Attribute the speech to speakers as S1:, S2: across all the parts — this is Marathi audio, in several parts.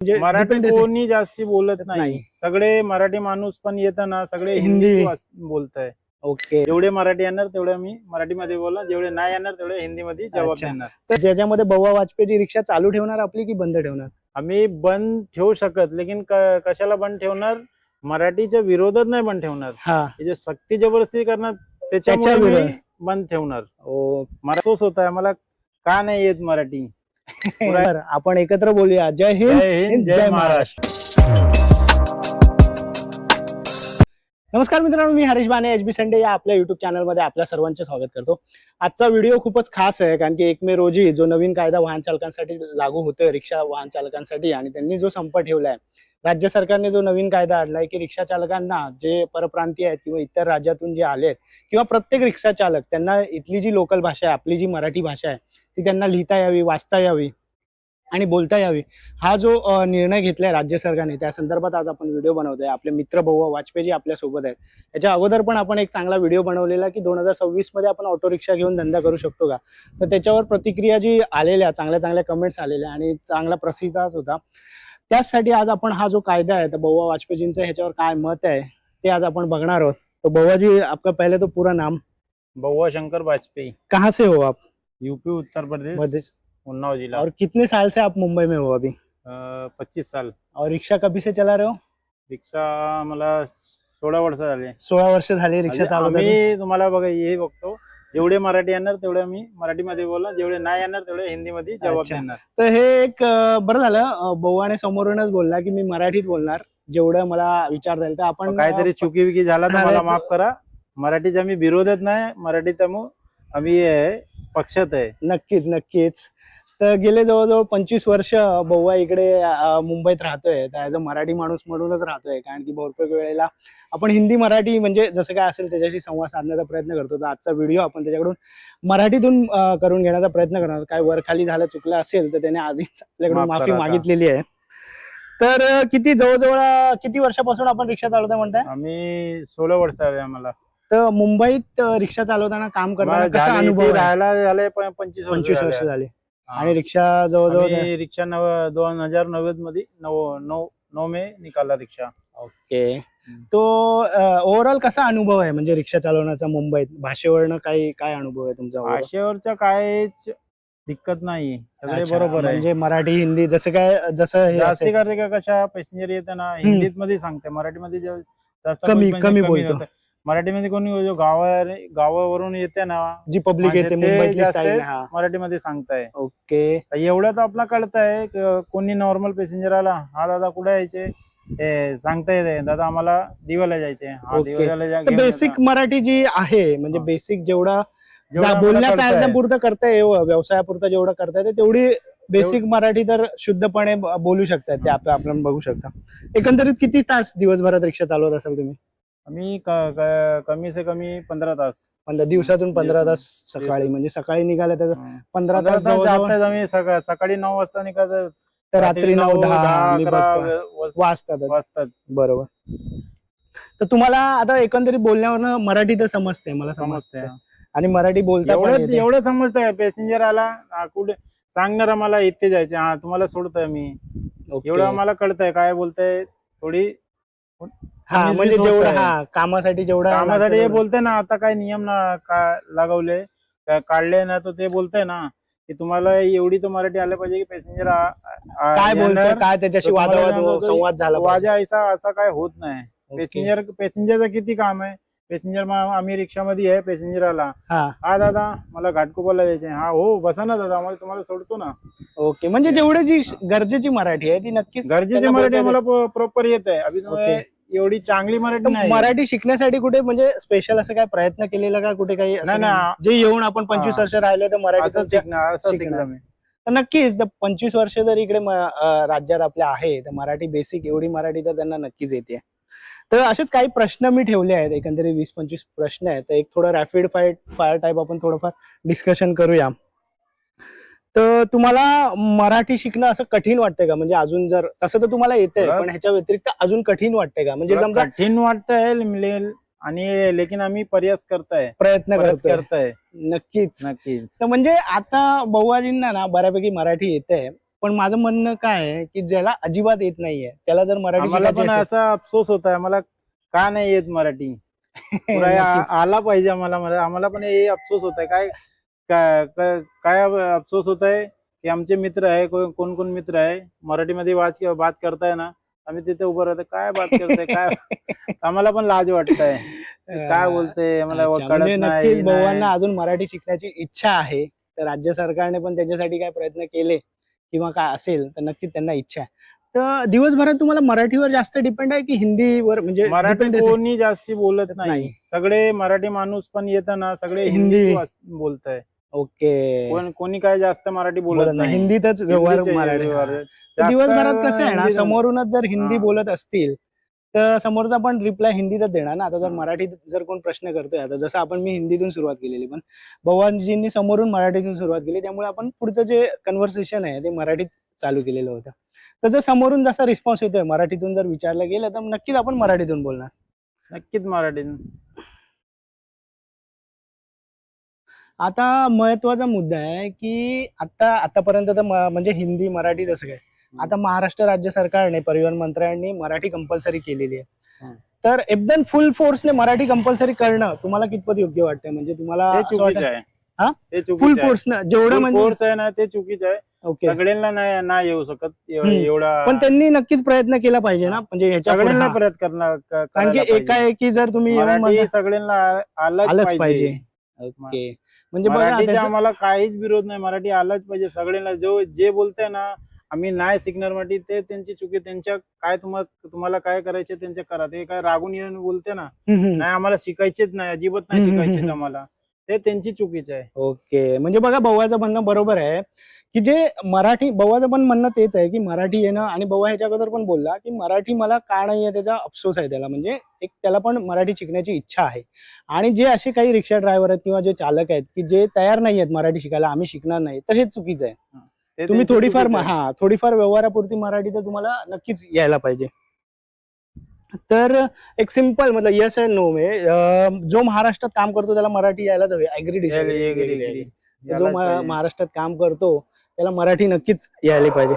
S1: म्हणजे
S2: मराठी
S1: dependence आहे.
S2: कोणी जास्ती बोलत नाही.
S1: नाही.
S2: सगळे मराठी माणूस पण येताना सगळे
S1: हिंदी.
S2: हिंदी बोलताय.
S1: ओके.
S2: जेवढे मराठी येणार तेवढे मी मराठीमध्ये बोलणार, जेवढे नाही येणार तेवढे हिंदीमध्ये जवाब
S1: अच्छा.
S2: देणार.
S1: तर ज्याच्यामध्ये बव्वा वाजपेयीची रिक्षा चालू ठेवणार आपली की बंद ठेवणार?
S2: आम्ही बंद ठेवू शकत, लेकिन कशाला बंद ठेवणार? मराठीच्या विरोधात नाही बंद ठेवणार.
S1: हा.
S2: हे जे सक्ती जबरदस्ती करणार त्याच्यामुळे
S1: त्याच्या
S2: मी
S1: विरोधात.
S2: बंद ठेवणार.
S1: ओ.
S2: मला अफसोस होत आहे, मला का नाही येत मराठी.
S1: तर आपण एकत्र बोलूया. जय हिंद.
S2: जय हिंद, जय महाराष्ट्र.
S1: नमस्कार मित्रांनो, मी हरीश बाने. एचबी संडे या आपल्या युट्यूब चॅनलमध्ये आपल्या सर्वांचे स्वागत करतो. आजचा व्हिडिओ खूपच खास आहे, कारण की 1 मे रोजी जो नवीन कायदा वाहन चालकांसाठी लागू होतोय, रिक्षा वाहन चालकांसाठी, आणि त्यांनी जो संप ठेवलाय, राज्य सरकारने जो नवीन कायदा आणलाय की रिक्षा चालकांना जे परप्रांतीय आहेत किंवा इतर राज्यातून जे आले आहेत किंवा प्रत्येक रिक्षा चालक त्यांना इथली जी लोकल भाषा आहे, आपली जी मराठी भाषा आहे, ती त्यांना लिहिता यावी, वाचता यावी आणि बोलता यावी, हा जो निर्णय घेतलाय राज्य सरकारने, त्या संदर्भात आज आपण व्हिडिओ बनवतोय. आपले मित्र बव्वा वाजपेयी आपल्या सोबत आहेत. याच्या अगोदर पण आपण एक चांगला व्हिडिओ बनवलेला की 2026 मध्ये आपण ऑटो रिक्षा घेऊन धंदा करू शकतो का, तर त्याच्यावर प्रतिक्रिया जी आलेल्या, चांगल्या चांगल्या कमेंट्स आलेल्या आणि चांगला प्रतिसाद होता. त्याचसाठी आज आपण हा जो कायदा है, तो बव्वा वाजपेयींचं ह्याच्यावर काय मत है, ते आज अपन बघणार आहोत. तो बव्वा जी, आपका पहले तो पूरा नाम?
S2: बव्वा शंकर वाजपेयी।
S1: कहाँ से हो आप?
S2: यूपी उत्तर प्रदेश, उन्नाव जिला।
S1: और कितने साल से आप मुंबई में हो अभी?
S2: 25 साल।
S1: और रिक्शा कभी से चला रहे हो?
S2: रिक्षा मला 16 वर्ष झाले।
S1: 16 वर्ष झाले रिक्षा चालवताना.
S2: मी तुम्हाला बघा हे बघतो, जेवढे मराठी येणार तेवढे मी मराठीमध्ये बोलणार, जेवढे नाही येणार तेवढे हिंदीमध्ये जवाब देणार.
S1: तर हे एक बरं झालं, बव्वाने समोरूनच बोलला की मी मराठीत बोलणार, जेवढं मला विचार जाईल. तर आपण
S2: काहीतरी चुकी विकी झाला तर मला माफ करा. मराठीच्या मी विरोधात नाही, मराठीत आम्ही पक्षात आहे.
S1: नक्कीच नक्कीच. तर गेले जवळजवळ 25 वर्ष बव्वा इकडे मुंबईत राहतोय. तर ॲज अ मराठी माणूस म्हणूनच राहतोय, कारण की बहुतेक वेळेला आपण हिंदी मराठी म्हणजे जसं काय असेल त्याच्याशी संवाद साधण्याचा प्रयत्न करतो. तर आजचा व्हिडिओ आपण त्याच्याकडून मराठीतून करून घेण्याचा प्रयत्न करणार. काय वरखाली झालं, चुकलं असेल तर त्याने आधीच आपल्याकडून माफी मागितलेली आहे. तर किती जवळजवळ किती वर्षापासून आपण रिक्षा चालवता म्हणताय?
S2: आम्ही 16 वर्ष झाले आम्हाला.
S1: तर मुंबईत रिक्षा चालवताना काम करताना कसा अनुभव आहे?
S2: राहायला झाले 25
S1: वर्ष झाले. आणि रिक्षा जवळजवळ
S2: रिक्षा 2090 मध्ये 9 मे निकाला रिक्षा.
S1: ओके. तो ओव्हरऑल कसा अनुभव आहे म्हणजे रिक्षा चालवण्याचा मुंबईत? भाषेवरनं काय अनुभव आहे तुमचा?
S2: भाषेवरचा काहीच दिक्कत नाही, सगळे बरोबर आहे.
S1: म्हणजे मराठी हिंदी जसं
S2: जास्ती करते का कशा पॅसेंजर येताना हिंदीत मध्ये सांगते, मराठीमध्ये जास्त
S1: कमी बोलतो.
S2: मराठीमध्ये कोणी जो गावावरून येते ना,
S1: जी पब्लिक येते मुंबईतली स्टाईल,
S2: मराठीमध्ये सांगताय.
S1: ओके.
S2: एवढं तर आपला कळतंय, कोणी नॉर्मल पॅसेंजर आला, हा दादा कुठे यायचे, सांगता येते, दादा आम्हाला दिवाला जायचे.
S1: बेसिक मराठी जी आहे, म्हणजे बेसिक जेवढा बोलण्याचा पुरतं करताय, व्यवसायापुरतं जेवढं करताय तेवढी बेसिक मराठी तर शुद्धपणे बोलू शकतात ते आपण बघू शकता. एकंदरीत किती तास दिवसभरात रिक्षा चालवत असाल तुम्ही?
S2: आम्ही कमी से कमी 15 तास.
S1: दिवसातून 15 तास सकाळी, म्हणजे सकाळी निघाले तर 15 तास
S2: जातात. आम्ही सकाळी 9 वाजता निघालो
S1: तर रात्री 9-10
S2: वाजतात.
S1: बरोबर. तर तुम्हाला आता एकंदरीत बोलण्यावरनं मराठी तर समजते, मला समजते, आणि मराठी बोलता
S2: एवढं समजतंय. पॅसेंजर आला कुठे सांगणार मला इथे जायचे, हा तुम्हाला सोडतोय मी, एवढं आम्हाला कळतंय काय बोलतंय. थोडी
S1: म्हणजे जेवढं कामासाठी
S2: हे बोलतंय ना, आता काय नियम लागवले काढले ना, तर ते बोलतंय ना की तुम्हाला एवढी तर मराठी आलं पाहिजे की पॅसेंजर
S1: काय बोलतोय, काय त्याच्याशी संवाद झाला पाहिजे.
S2: असा काय होत नाही. पॅसेंजरचं किती काम आहे. पॅसेंजर आम्ही रिक्षामध्ये आहे, पॅसेंजर आला, हा दादा मला घाटकोपरला जायचे, हा हो बसा ना दादा, आम्हाला तुम्हाला सोडतो ना.
S1: ओके. म्हणजे जेवढी जी गरजेची मराठी आहे ती नक्कीच
S2: गरजेची मराठी आम्हाला प्रॉपर येत आहे. अभि एवढी चांगली मराठी नाही.
S1: मराठी शिकण्यासाठी कुठे म्हणजे स्पेशल असं काय प्रयत्न केलेला का कुठे? काही जे येऊन आपण 25 वर्ष राहिलो तर मराठी
S2: असं शिकणार मी.
S1: तर नक्कीच 25 वर्ष जर इकडे राज्यात आपल्या आहे तर मराठी बेसिक एवढी मराठी तर त्यांना नक्कीच येते. तर असेच काही प्रश्न मी ठेवले आहेत, एकंदरीत 20-25 प्रश्न आहेत. तर एक थोडं रॅपिड फायर टाईप आपण थोडंफार डिस्कशन करूया. तर तुम्हाला मराठी शिकणं असं कठीण वाटतंय का? म्हणजे अजून जर तसं तर तुम्हाला येतंय, पण ह्याच्या व्यतिरिक्त अजून कठीण वाटतंय का? म्हणजे समजा
S2: कठीण वाटतंय आणि लेकिन आम्ही प्रयत्न करताय.
S1: नक्कीच. तर म्हणजे आता बव्वाजींना ना बऱ्यापैकी मराठी येते, पण माझं म्हणणं काय आहे की ज्याला अजिबात येत नाहीये त्याला जर मराठी
S2: आम्हाला
S1: शिकायची
S2: पण
S1: असेल-
S2: असा अफसोस होत आहे, आम्हाला का नाही येत मराठी. पुरा
S1: नक्कीच.
S2: आला पाहिजे आम्हाला पण हे अफसोस होत आहे. काय अफसोस होत आहे की आमचे मित्र आहे, कोण कोण मित्र आहे मराठीमध्ये बात करताय ना, आम्ही तिथे उभं राहतो, काय बात करताय काय. आम्हाला पण लाज वाटतंय काय बोलते, मला
S1: अच्छा,
S2: कळत
S1: म्हणजे
S2: नाही.
S1: नक्कीच भावांना अजून मराठी शिकण्याची इच्छा आहे, तर राज्य सरकारने पण त्याच्यासाठी काय प्रयत्न केले किंवा काय असेल तर नक्कीच त्यांना इच्छा आहे. तर दिवसभरात तुम्हाला मराठीवर जास्त डिपेंड आहे की हिंदीवर, म्हणजे
S2: मराठी
S1: dependence आहे?
S2: कोणी जास्ती बोलत
S1: नाही.
S2: नाही, सगळे मराठी माणूस पण येतं ना, सगळे
S1: हिंदी.
S2: हिंदीच बोलताय.
S1: ओके.
S2: कोणी काय जास्त मराठी बोलत नाही,
S1: हिंदीतच व्यवहार
S2: हिंदीच आहे
S1: मराठी.
S2: व्यवहार.
S1: हा. तर
S2: जास्त
S1: दिवसभरात कसं आहे ना,
S2: हिंदी
S1: समोरूनच जर हिंदी
S2: हा.
S1: बोलत असतील तर समोरचा पण रिप्लाय हिंदीतच देणार ना. आता जर
S2: हा.
S1: मराठीत जर कोण प्रश्न करतोय, आता जसं मी हिंदीतून सुरुवात केलेली, पण भगवानजींनी समोरून मराठीतून सुरुवात केली, त्यामुळे आपण पुढचं जे कन्व्हर्सेशन आहे ते मराठीत चालू केलेलं होतं. तर जर समोरून जसा रिस्पॉन्स येतोय मराठीतून जर विचारलं गेलं तर नक्कीच आपण मराठीतून बोलणार.
S2: नक्कीच मराठी.
S1: आता महत्वाचा मुद्दा आहे की आतापर्यंत तर म्हणजे हिंदी मराठी जसं काय, आता महाराष्ट्र राज्य सरकारने परिवहन मंत्र्यांनी मराठी कंपल्सरी केलेली आहे.
S2: हं.
S1: तर एकदम फुल फोर्सने मराठी कंपल्सरी करणं तुम्हाला कितपत योग्य वाटतंय? म्हणजे तुम्हाला
S2: ते चुकीचं आहे.
S1: हा?
S2: ते
S1: फुल
S2: चुकीचं आहे.
S1: फोर्सनं जेवढं
S2: Full
S1: म्हणजे
S2: force आहे ना, ते चुकीचं आहे.
S1: ओके,
S2: सगळ्यांना नाही येऊ शकत एवढा.
S1: पण त्यांनी नक्कीच प्रयत्न केला पाहिजे ना, म्हणजे ह्याच्या पुढे.
S2: सगळ्यांना
S1: हा.
S2: प्रयत्न करणार
S1: कारण की एकाएकी जर तुम्ही येऊन
S2: मराठी
S1: म्हणता-
S2: सगळ्यांना
S1: आलंच
S2: आलंच
S1: पाहिजे.
S2: पाहिजे.
S1: ओके, म्हणजे बघा
S2: मराठीचा
S1: त्याचं-
S2: आम्हाला काहीच विरोध नाही, मराठी आलंच पाहिजे सगळ्यांना. जे बोलताय ना आम्ही नाही शिकणार मराठी, ते त्यांची चुकी. त्यांच्या काय तुम्हाला काय करायचे त्यांच्या करा. ते काय रागून येऊन बोलते ना, नाही आम्हाला शिकायचेच नाही, अजिबात नाही शिकायचेच आम्हाला, ते त्यांची चुकीच आहे.
S1: ओके, म्हणजे बघा बव्वाचं म्हणणं बरोबर आहे की जे मराठी, बव्वाचं पण म्हणणं तेच आहे की मराठी येणं, आणि बव्वा ह्याच्या अगोदर पण बोलला की मराठी मला का नाही आहे त्याचा अफसोस आहे त्याला, म्हणजे एक त्याला पण मराठी शिकण्याची इच्छा आहे. आणि जे असे काही रिक्षा ड्रायव्हर आहेत किंवा जे चालक आहेत की जे तयार नाही आहेत मराठी शिकायला, आम्ही शिकणार नाही, तर हे चुकीचं आहे.
S2: ते
S1: तुम्ही
S2: त्यांची
S1: थोडीफार
S2: चुकीच आहे.
S1: थोडीफार व्यवहारापुरती मराठी तर तुम्हाला नक्कीच यायला पाहिजे. तर एक सिंपल मतलब यस एंड नो में जो महाराष्ट्रात काम करतो त्याला मराठी यायलाच हवी. Agree
S2: agree.
S1: जो
S2: यालाच पाहिजे.
S1: महाराष्ट्रात काम करतो त्याला मराठी नक्कीच यायला पाहिजे.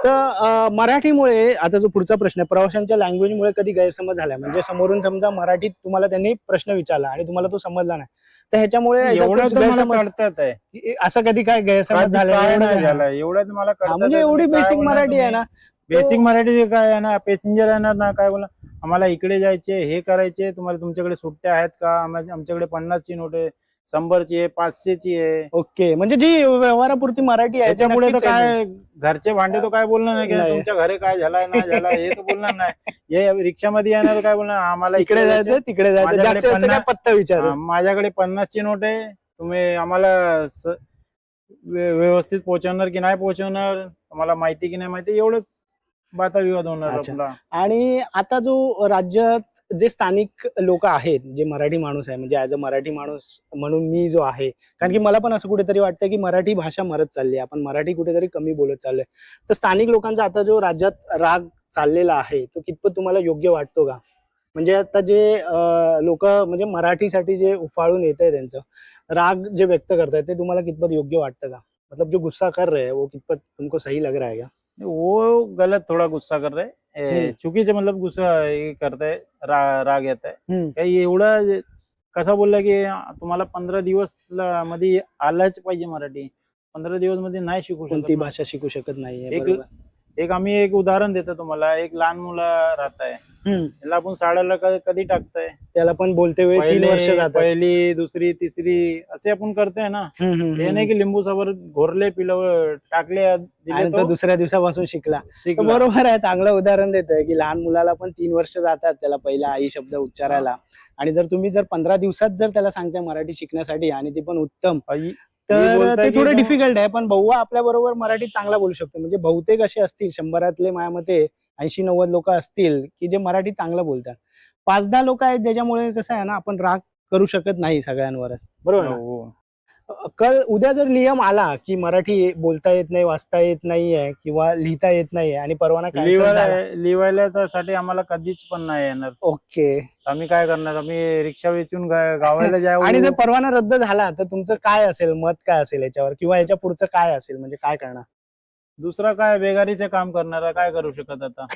S1: तर मराठीमुळे आता जो पुढचा प्रश्न आहे, प्रवाशांच्या लँग्वेजमुळे कधी गैरसमज झालाय? म्हणजे समोरून समजा मराठीत तुम्हाला त्यांनी प्रश्न विचारला आणि तुम्हाला तो समजला नाही, तर ह्याच्यामुळे
S2: एवढं तर मला
S1: गैरसमज,
S2: कळतात आहे.
S1: असं कधी काय गैरसमज
S2: काय
S1: झाला?
S2: नाही झालं एवढं तर मला कळतं.
S1: म्हणजे एवढी बेसिक मराठी आहे ना.
S2: बेसिक मराठी काय आहे ना, पॅसेंजर येणार ना, काय बोला आम्हाला इकडे जायचे, हे करायचे, तुम्हाला तुमच्याकडे सुट्ट्या आहेत का? आमच्याकडे 50ची नोट आहे, 100ची आहे, 500ची आहे.
S1: ओके, म्हणजे जी व्यवहारापुरती मराठी आहे
S2: त्याच्यामुळे तर
S1: नक्कीच आहे.
S2: काय घरचे भांडे तो काय बोलणार नाही की
S1: नाही.
S2: तुमच्या घरी काय झालाय नाही झाला, हे तर बोलणार नाही. हे रिक्षामध्ये येणार काय बोलणार, आम्हाला
S1: इकडे जायचं तिकडे जायचं,
S2: माझ्याकडे
S1: जास्त असं काय
S2: 50
S1: पत्ता विचार.
S2: माझ्याकडे 50ची नोट आहे, तुम्ही आम्हाला व्यवस्थित पोहोचवणार की नाही पोहोचवणार, तुम्हाला माहिती की नाही माहिती, एवढंच वादविवाद होणार
S1: अच्छा.
S2: आपला.
S1: आणि आता जो राज्यात जे स्थानिक लोक आहेत, जे मराठी माणूस आहे, म्हणजे ऍज अ मराठी माणूस म्हणून मी जो आहे, कारण की मला पण असं कुठेतरी वाटतं की मराठी भाषा मरत चालली आहे, आपण मराठी कुठेतरी कमी बोलत चाललोय. तर स्थानिक लोकांचा आता जो राज्यात राग चाललेला आहे तो कितपत तुम्हाला योग्य वाटतो का? म्हणजे आता जे लोक म्हणजे मराठीसाठी जे उफाळून येत आहे, त्यांचं राग जे व्यक्त करतायत ते तुम्हाला कितपत योग्य वाटतं का? मतलब जो गुस्सा कर रहे हैं वो कितपत तुमको सही लग रहा है क्या?
S2: वो गलत थोड़ा गुस्सा कर रहे चुकीचे, मतलब गुस्सा हे करताय, राग येत आहे. काही एवढं कसं बोललं की तुम्हाला 15 दिवस मध्ये आलाच पाहिजे मराठी, 15 दिवस मध्ये नाही शिकू
S1: कोणती
S2: शकत.
S1: भाषा शिकू शकत नाहीये.
S2: आम्ही एक उदाहरण देतो तुम्हाला. एक लहान मुलं राहत आहे, त्याला आपण शाळेला कधी टाकताय,
S1: त्याला पण बोलते वेळी 3 वर्ष जातात.
S2: पहिली, दुसरी, तिसरी असे आपण करतोय ना. हे नाही की लिंबू सोबत घोरले, पिलं टाकले, दिले,
S1: आणि तो दुसऱ्या दिवसापासून शिकला.
S2: शिकला.
S1: बरोबर आहे, चांगलं उदाहरण देतोय की लहान मुलाला पण 3 वर्ष जातात त्याला पहिला आई शब्द उच्चारायला, आणि जर तुम्ही 15 दिवसात जर त्याला सांगताय मराठी शिकण्यासाठी आणि ती पण उत्तम, तर ते थोडं डिफिकल्ट आहे. पण भाऊ आपल्या बरोबर मराठी चांगला बोलू शकतो. म्हणजे बहुतेक असे असतील 100 माझ्या मते 80-90 लोक असतील की जे मराठी चांगलं बोलतात. 5-10 लोक आहेत ज्याच्यामुळे कसं आहे ना, आपण राग करू शकत नाही सगळ्यांवरच, बरोबर ना? उद्या जर नियम आला की मराठी बोलता येत नाही, वाचता येत नाहीये किंवा लिहिता येत नाहीये आणि परवाना
S2: लिवायला साठी आम्हाला कधीच पण नाही येणार.
S1: ओके,
S2: आम्ही काय करणार, आम्ही रिक्षा वेचून गावाला जाऊ.
S1: आणि जर परवाना रद्द झाला तर तुमचं काय असेल, मत काय असेल याच्यावर, किंवा याच्या पुढचं काय असेल, म्हणजे काय करणार?
S2: दुसरा काय बेगारीचे काम करणारा काय करू शकत आता.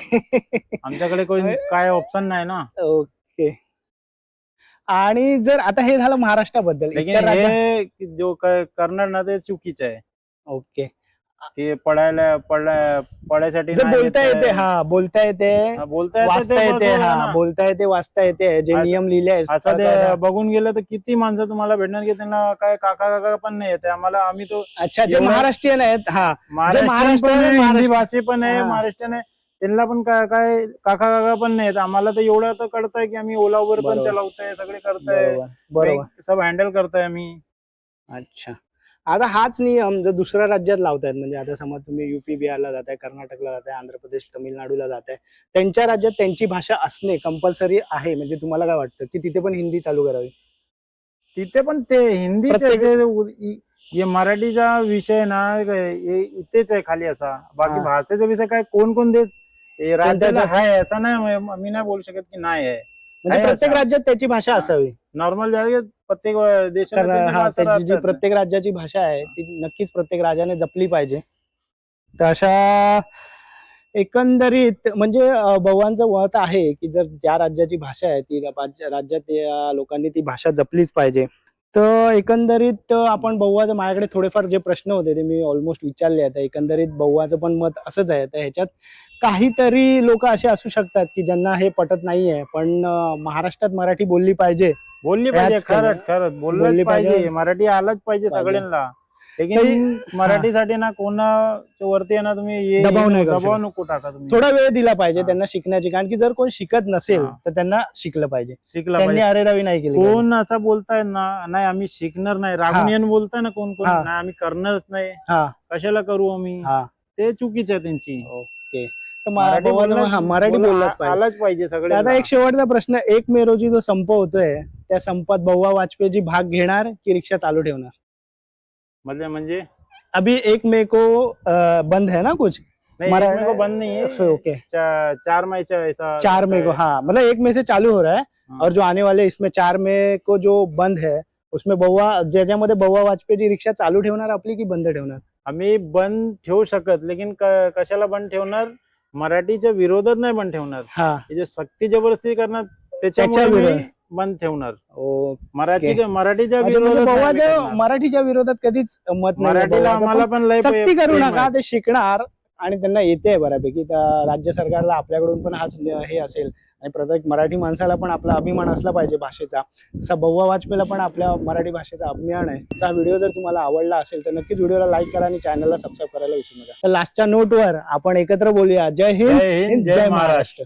S2: आमच्याकडे कोणी काय ऑप्शन नाही ना.
S1: ओके. आणि जर आता हे झालं महाराष्ट्राबद्दल,
S2: लेकिन
S1: इतर राज्यात
S2: हे जो करणार ना ते चुकीचं आहे
S1: ओके.
S2: की पडायसाठी
S1: जर
S2: नाही
S1: बोलता
S2: येत
S1: येते,
S2: आहे.
S1: हा बोलता येते,
S2: बोलता येते
S1: वाचता
S2: ते
S1: येते,
S2: बस
S1: हा
S2: ना.
S1: बोलता येते, वाचता येते, जे
S2: असं-
S1: नियम लिहिले आहेत
S2: असं ते बघून गेलं तर किती माणसं तुम्हाला भेटणार की त्यांना काय काका काका पण नाही येते. आम्हाला आम्ही तो
S1: अच्छा, जे
S2: एवढं-
S1: महाराष्ट्रीयन आहेत, हा
S2: महाराष्ट्रीयन
S1: महाराष्ट्र-
S2: पण आहे, हिंदी
S1: महाराष्ट्र-
S2: भाषी पण आहे,
S1: हा.
S2: महाराष्ट्रीयन आहे. त्यांना पण काय काय काका काका पण नाही येत. आम्हाला तर एवढं तर कळतंय की आम्ही ओला उबर पण
S1: बरोबर.
S2: चलावतोय, सगळे करताय,
S1: बरोबर बरोबर.
S2: सब हँडल करताय आम्ही.
S1: अच्छा. आता हाच नियम जर दुसऱ्या राज्यात लावतायत, म्हणजे आता समज तुम्ही युपी बिहारला जाताय, कर्नाटकला जाताय, आंध्र प्रदेश, तमिळनाडूला जाताय, त्यांच्या राज्यात त्यांची भाषा असणे कंपल्सरी आहे, म्हणजे तुम्हाला काय वाटतं की तिथे पण हिंदी चालू करावी?
S2: तिथे पण ते हिंदीचे
S1: प्रत्येक-
S2: हे मराठीचा विषय ना इथेच आहे खाली असा. बाकी
S1: हा.
S2: भाषेचा विषय काय कोण कोण देश राज्याला
S1: कोणत्या-
S2: आहे असं नाही. मी नाही बोलू शकत की नाही आहे.
S1: म्हणजे
S2: आहे
S1: प्रत्येक
S2: असं.
S1: राज्यात त्याची भाषा
S2: हा.
S1: असावी.
S2: नॉर्मल प्रत्येक देशाला
S1: कारण
S2: त्यांची
S1: हा
S2: भाषा
S1: त्याची जी
S2: राहतात.
S1: प्रत्येक राज्याची भाषा आहे ती नक्कीच प्रत्येक राज्याने जपली पाहिजे. तर अशा एकंदरीत म्हणजे बहुवांचं मत आहे की जर ज्या राज्याची भाषा आहे ती राज्यात लोकांनी ती भाषा जपलीच पाहिजे. तर एकंदरीत आपण बहुवाचं माझ्याकडे थोडेफार जे प्रश्न होते ते मी ऑलमोस्ट विचारले आहेत. एकंदरीत बहुवाचं पण मत असंच आहे. तर ह्याच्यात काहीतरी लोक असे असू शकतात की ज्यांना हे पटत नाहीये, पण महाराष्ट्रात मराठी बोलली पाहिजे.
S2: बोलली पाहिजे,
S1: याच करणं.
S2: खरंच
S1: बोलली
S2: बोललं
S1: पाहिजे.
S2: पाहिजे. मराठी आलंच पाहिजे
S1: पाहिजे.
S2: सगळ्यांना. लेकिन मराठीसाठी ना कोणाच्या वरती आहे ना तुम्ही
S1: दबाव नाही करू
S2: दबाव
S1: शकत.
S2: नको टाका तुम्ही.
S1: थोडा वेळ दिला पाहिजे
S2: हा.
S1: त्यांना शिकण्याची, कारण की जर कोण शिकत नसेल
S2: हा.
S1: तर त्यांना शिकलं पाहिजे.
S2: शिकला
S1: त्यांनी
S2: पाहिजे.
S1: अरेरावी नाही केली पाहिजे.
S2: कोण असं बोलताय ना नाही आम्ही शिकणार नाही, रागून येऊन बोलताय ना कोण कोण
S1: हा.
S2: नाही आम्ही करणारच नाही,
S1: हा
S2: कशाला करू आम्ही,
S1: हा
S2: ते चुकीचं आहे त्यांची.
S1: ओके. तर
S2: मराठी
S1: मराठी बोललाच पाहिजे.
S2: आलाच पाहिजे
S1: तर
S2: सगळे.
S1: आता एक शेवटचा प्रश्न, 1 मे रोजी जो संप होतोय त्या संपात बहुवा वाजपेयी भाग घेणार की रिक्षा चालू ठेवणार?
S2: म्हणजे
S1: अभी 1 मे को बंद है ना कुछ
S2: नहीं,
S1: मरा-
S2: 1 मई को बंद नहीं है,
S1: ओके
S2: 4 मई से ऐसा
S1: 4 मई को, हाँ मतलब 1 मई से चालू हो रहा है
S2: हाँ.
S1: और जो आने वाले इसमें 4 मई को जो बंद है उसमें बहुवा ज्याच्यामध्ये बहुवा वाजपेयी रिक्षा चालू ठेवणार आपली की बंद ठेवणार?
S2: आम्ही बंद ठेवू शकत, लेकिन कशाला बंद ठेवणार? मराठीच्या विरोधात नाही बंद ठेवणार.
S1: हा
S2: हे जे सक्ती जबरदस्ती करणार त्याच्यामुळे
S1: त्याच्या
S2: मी
S1: विरोधात.
S2: बंद ठेवणार.
S1: ओके.
S2: मराठीच्या
S1: म्हणजे
S2: विरोधात नाही
S1: बहुवाच्या
S2: करणार.
S1: मराठीच्या विरोधात कधीच मत नाही.
S2: मराठीला आम्हाला पण लय
S1: सक्ती करू
S2: प्रेम
S1: नका,
S2: आहे.
S1: ते शिकणार आणि त्यांना येते बऱ्यापैकी. तर राज्य सरकारला आपल्याकडून पण हाच हे असेल आणि प्रत्येक मराठी माणसाला पण आपला अभिमान असला पाहिजे भाषेचा. तसा बहुवा वाजपेयीला पण आपल्या मराठी भाषेचा अभिमान आहे. हा व्हिडिओ जर तुम्हाला आवडला असेल तर नक्कीच व्हिडिओला लाईक करा आणि चॅनलला सबस्क्राईब करायला विसरू नका. तर लास्टच्या नोटवर आपण एकत्र बोलूया. जय हिंद,
S2: जय हिंद, जय महाराष्ट्र.